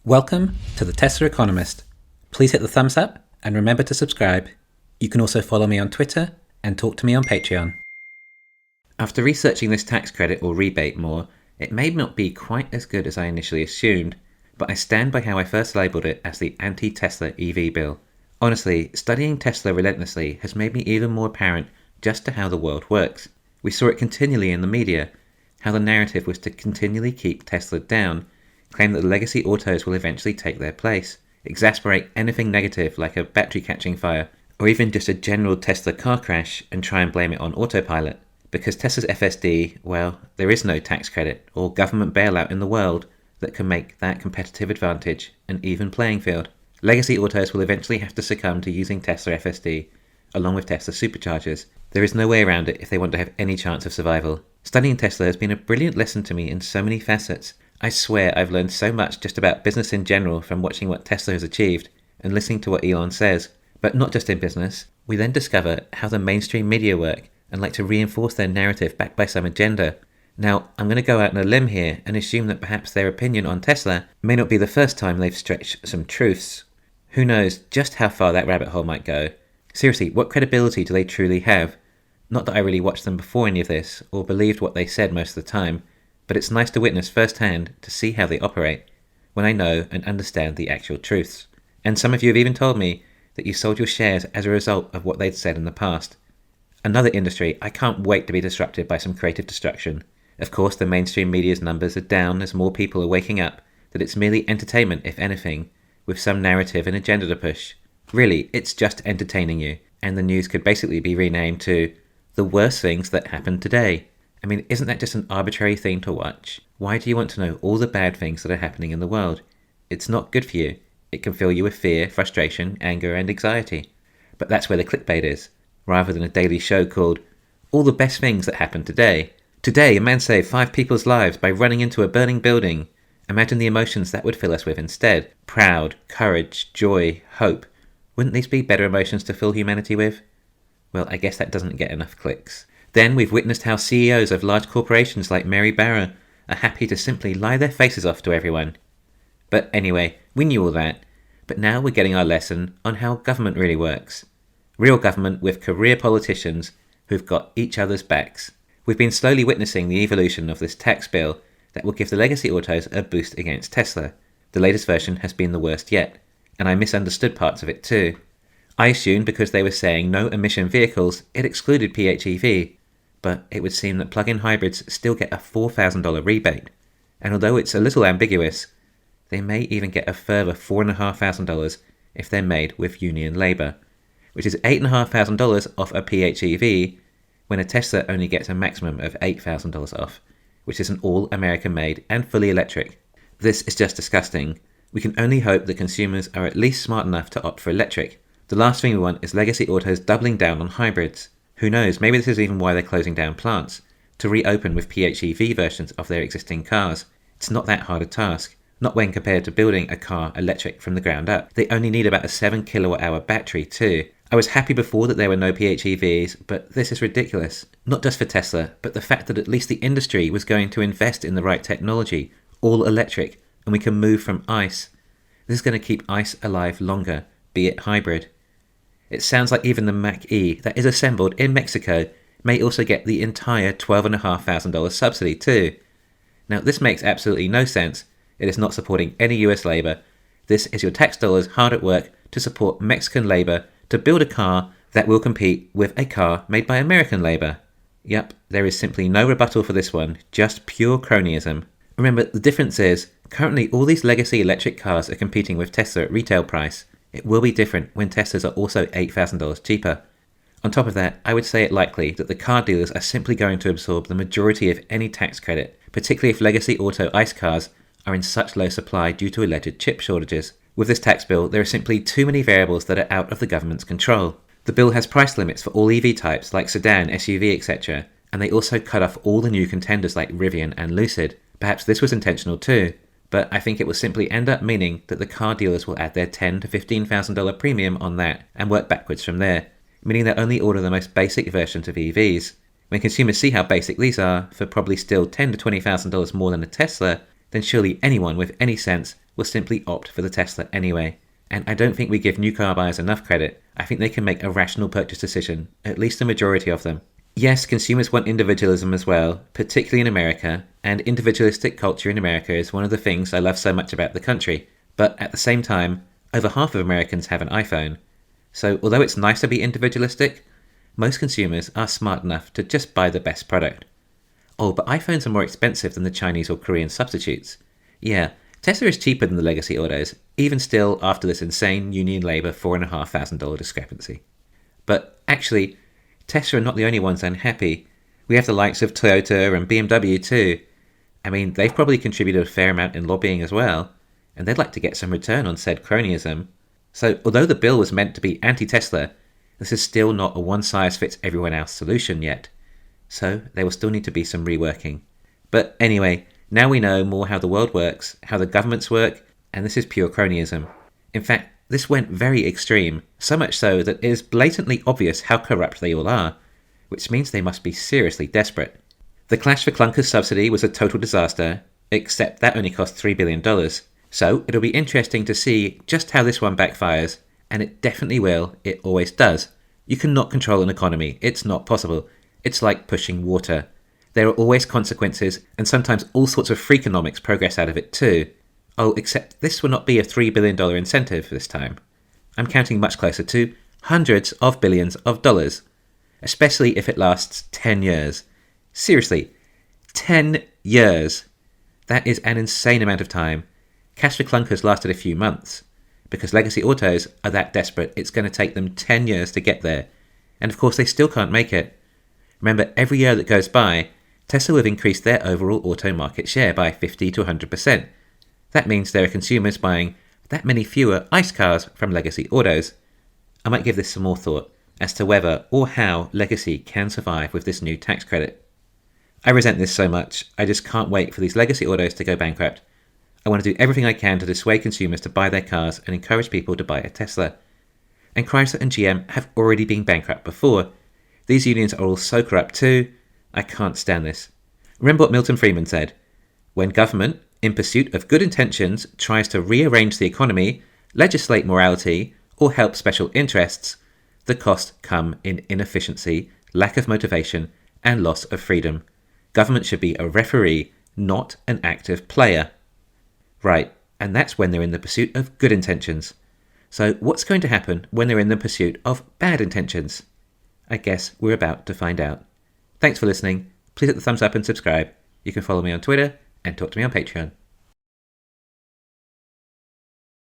Welcome to the Tesla Economist. Please hit the thumbs up and remember to subscribe. You can also follow me on Twitter and talk to me on Patreon. After researching this tax credit or rebate more, it may not be quite as good as I initially assumed, but I stand by how I first labelled it as the anti-Tesla EV bill. Honestly, studying Tesla relentlessly has made me even more apparent just to how the world works. We saw it continually in the media, how the narrative was to continually keep Tesla down, claim that the legacy autos will eventually take their place, exasperate anything negative like a battery catching fire, or even just a general Tesla car crash and try and blame it on autopilot. Because Tesla's FSD, well, there is no tax credit or government bailout in the world that can make that competitive advantage an even playing field. Legacy autos will eventually have to succumb to using Tesla FSD, along with Tesla superchargers. There is no way around it if they want to have any chance of survival. Studying Tesla has been a brilliant lesson to me in so many facets. I swear I've learned so much just about business in general from watching what Tesla has achieved and listening to what Elon says. But not just in business. We then discover how the mainstream media work and like to reinforce their narrative backed by some agenda. Now, I'm going to go out on a limb here and assume that perhaps their opinion on Tesla may not be the first time they've stretched some truths. Who knows just how far that rabbit hole might go? Seriously, what credibility do they truly have? Not that I really watched them before any of this, or believed what they said most of the time, but it's nice to witness firsthand to see how they operate, when I know and understand the actual truths. And some of you have even told me that you sold your shares as a result of what they'd said in the past. Another industry I can't wait to be disrupted by some creative destruction. Of course, the mainstream media's numbers are down as more people are waking up that it's merely entertainment, if anything, with some narrative and agenda to push. Really, it's just entertaining you, and the news could basically be renamed to The Worst Things That Happened Today. I mean, isn't that just an arbitrary thing to watch? Why do you want to know all the bad things that are happening in the world? It's not good for you. It can fill you with fear, frustration, anger, and anxiety. But that's where the clickbait is, rather than a daily show called All the Best Things That Happened Today. Today, a man saved 5 people's lives by running into a burning building. Imagine the emotions that would fill us with instead. Proud, courage, joy, hope. Wouldn't these be better emotions to fill humanity with? Well, I guess that doesn't get enough clicks. Then we've witnessed how CEOs of large corporations like Mary Barra are happy to simply lie their faces off to everyone. But anyway, we knew all that. But now we're getting our lesson on how government really works. Real government with career politicians who've got each other's backs. We've been slowly witnessing the evolution of this tax bill that will give the legacy autos a boost against Tesla. The latest version has been the worst yet, and I misunderstood parts of it too. I assumed because they were saying no emission vehicles, it excluded PHEV, but it would seem that plug-in hybrids still get a $4,000 rebate, and although it's a little ambiguous, they may even get a further $4,500 if they're made with union labour, which is $8,500 off a PHEV, when a Tesla only gets a maximum of $8,000 off, which is an all-American made and fully electric. This is just disgusting. We can only hope that consumers are at least smart enough to opt for electric. The last thing we want is legacy autos doubling down on hybrids. Who knows, maybe this is even why they're closing down plants, to reopen with PHEV versions of their existing cars. It's not that hard a task, not when compared to building a car electric from the ground up. They only need about a 7 kilowatt-hour battery too. I was happy before that there were no PHEVs, but this is ridiculous. Not just for Tesla, but the fact that at least the industry was going to invest in the right technology, all electric, and we can move from ICE. This is going to keep ICE alive longer, be it hybrid. It sounds like even the Mach-E that is assembled in Mexico may also get the entire $12,500 subsidy too. Now this makes absolutely no sense. It is not supporting any US labour. This is your tax dollars hard at work to support Mexican labour to build a car that will compete with a car made by American labour. Yep, there is simply no rebuttal for this one, just pure cronyism. Remember, the difference is, currently all these legacy electric cars are competing with Tesla at retail price. It will be different when Teslas are also $8,000 cheaper. On top of that, I would say it likely that the car dealers are simply going to absorb the majority of any tax credit, particularly if legacy auto ICE cars are in such low supply due to alleged chip shortages. With this tax bill, there are simply too many variables that are out of the government's control. The bill has price limits for all EV types like sedan, SUV, etc., and they also cut off all the new contenders like Rivian and Lucid. Perhaps this was intentional too, but I think it will simply end up meaning that the car dealers will add their $10,000 to $15,000 premium on that and work backwards from there, meaning they'll only order the most basic versions of EVs. When consumers see how basic these are, for probably still $10,000 to $20,000 more than a Tesla, then surely anyone with any sense will simply opt for the Tesla anyway. And I don't think we give new car buyers enough credit. I think they can make a rational purchase decision, at least the majority of them. Yes, consumers want individualism as well, particularly in America, and individualistic culture in America is one of the things I love so much about the country. But at the same time, over half of Americans have an iPhone. So although it's nice to be individualistic, most consumers are smart enough to just buy the best product. Oh, but iPhones are more expensive than the Chinese or Korean substitutes. Yeah, Tesla is cheaper than the legacy autos, even still after this insane Union Labour $4,500 discrepancy. But actually, Tesla are not the only ones unhappy. We have the likes of Toyota and BMW too. I mean, they've probably contributed a fair amount in lobbying as well, and they'd like to get some return on said cronyism. So although the bill was meant to be anti-Tesla, this is still not a one-size-fits-everyone-else solution yet. So there will still need to be some reworking. But anyway, now we know more how the world works, how the governments work, and this is pure cronyism. In fact, this went very extreme, so much so that it is blatantly obvious how corrupt they all are, which means they must be seriously desperate. The Clash for Clunkers subsidy was a total disaster, except that only cost $3 billion. So it'll be interesting to see just how this one backfires, and it definitely will, it always does. You cannot control an economy, it's not possible. It's like pushing water. There are always consequences, and sometimes all sorts of freakonomics progress out of it too. Oh, except this will not be a $3 billion incentive this time. I'm counting much closer to hundreds of billions of dollars, especially if it lasts 10 years. Seriously, 10 years. That is an insane amount of time. Cash for Clunkers lasted a few months. Because legacy autos are that desperate, it's going to take them 10 years to get there. And of course, they still can't make it. Remember, every year that goes by, Tesla will have increased their overall auto market share by 50 to 100%. That means there are consumers buying that many fewer ICE cars from legacy autos. I might give this some more thought as to whether or how legacy can survive with this new tax credit. I resent this so much, I just can't wait for these legacy autos to go bankrupt. I want to do everything I can to dissuade consumers to buy their cars and encourage people to buy a Tesla. And Chrysler and GM have already been bankrupt before. These unions are all so corrupt too. I can't stand this. Remember what Milton Friedman said: when government, in pursuit of good intentions, tries to rearrange the economy, legislate morality, or help special interests, the costs come in inefficiency, lack of motivation, and loss of freedom. Government should be a referee, not an active player. Right, and that's when they're in the pursuit of good intentions. So what's going to happen when they're in the pursuit of bad intentions? I guess we're about to find out. Thanks for listening. Please hit the thumbs up and subscribe. You can follow me on Twitter and talk to me on Patreon.